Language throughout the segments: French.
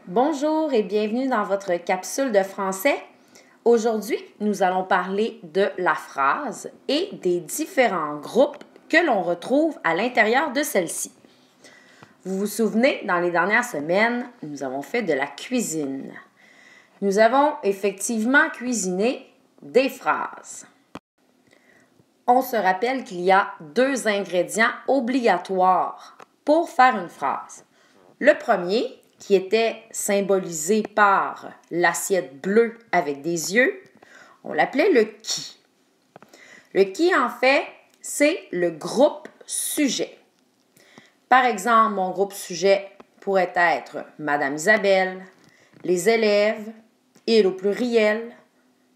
Bonjour et bienvenue dans votre capsule de français. Aujourd'hui, nous allons parler de la phrase et des différents groupes que l'on retrouve à l'intérieur de celle-ci. Vous vous souvenez, dans les dernières semaines, nous avons fait de la cuisine. Nous avons effectivement cuisiné des phrases. On se rappelle qu'il y a 2 ingrédients obligatoires pour faire une phrase. Le premier, qui était symbolisé par l'assiette bleue avec des yeux, on l'appelait le qui. Le qui, en fait, c'est le groupe sujet. Par exemple, mon groupe sujet pourrait être Madame Isabelle, les élèves, il au pluriel,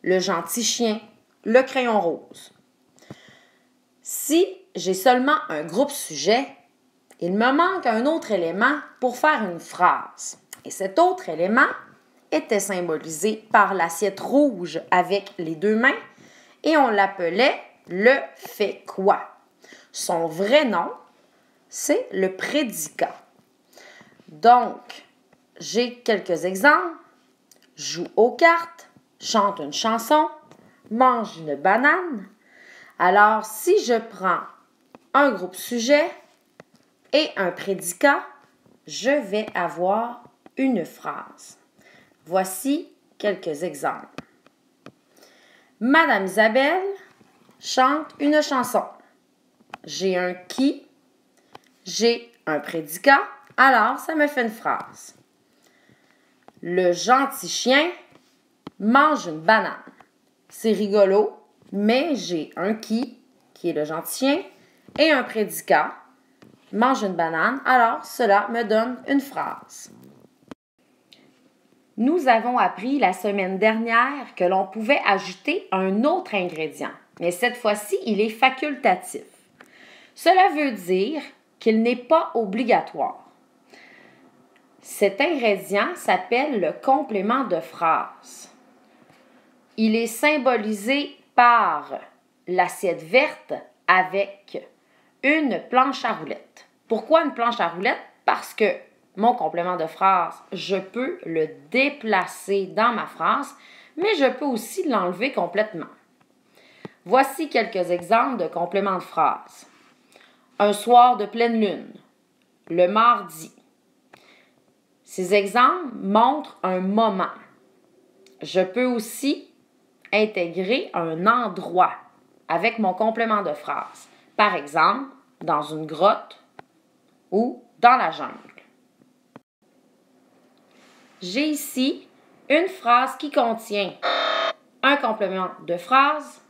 le gentil chien, le crayon rose. Si j'ai seulement un groupe sujet, il me manque un autre élément pour faire une phrase. Et cet autre élément était symbolisé par l'assiette rouge avec les 2 mains et on l'appelait le fait quoi. Son vrai nom, c'est le prédicat. Donc, j'ai quelques exemples. Joue aux cartes, chante une chanson, mange une banane. Alors, si je prends un groupe sujet et un prédicat, je vais avoir une phrase. Voici quelques exemples. Madame Isabelle chante une chanson. J'ai un qui, j'ai un prédicat, alors ça me fait une phrase. Le gentil chien mange une banane. C'est rigolo, mais j'ai un qui est le gentil chien, et un prédicat, mange une banane, alors cela me donne une phrase. Nous avons appris la semaine dernière que l'on pouvait ajouter un autre ingrédient, mais cette fois-ci, il est facultatif. Cela veut dire qu'il n'est pas obligatoire. Cet ingrédient s'appelle le complément de phrase. Il est symbolisé par l'assiette verte avec une planche à roulettes. Pourquoi une planche à roulettes? Parce que mon complément de phrase, je peux le déplacer dans ma phrase, mais je peux aussi l'enlever complètement. Voici quelques exemples de compléments de phrase. Un soir de pleine lune, le mardi. Ces exemples montrent un moment. Je peux aussi intégrer un endroit avec mon complément de phrase. Par exemple, dans une grotte ou dans la jungle. J'ai ici une phrase qui contient un complément de phrase,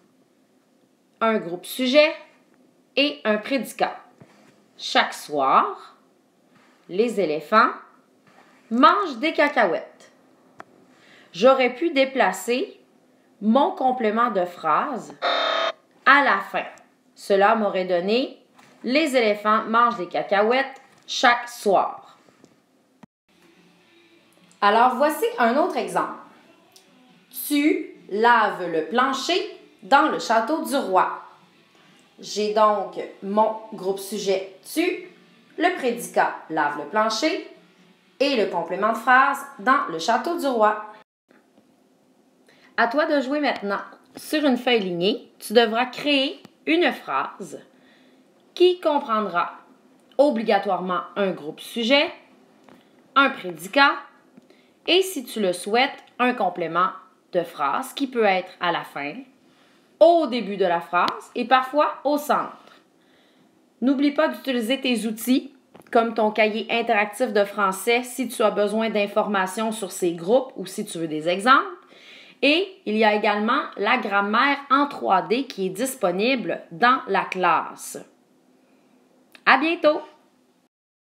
un groupe sujet et un prédicat. Chaque soir, les éléphants mangent des cacahuètes. J'aurais pu déplacer mon complément de phrase à la fin. Cela m'aurait donné « Les éléphants mangent des cacahuètes chaque soir ». Alors, voici un autre exemple. Tu laves le plancher dans le château du roi. J'ai donc mon groupe sujet « tu », le prédicat « lave le plancher » et le complément de phrase « dans le château du roi ». À toi de jouer maintenant. Sur une feuille lignée, tu devras créer une phrase qui comprendra obligatoirement un groupe sujet, un prédicat et, si tu le souhaites, un complément de phrase qui peut être à la fin, au début de la phrase et parfois au centre. N'oublie pas d'utiliser tes outils comme ton cahier interactif de français si tu as besoin d'informations sur ces groupes ou si tu veux des exemples. Et il y a également la grammaire en 3D qui est disponible dans la classe. À bientôt!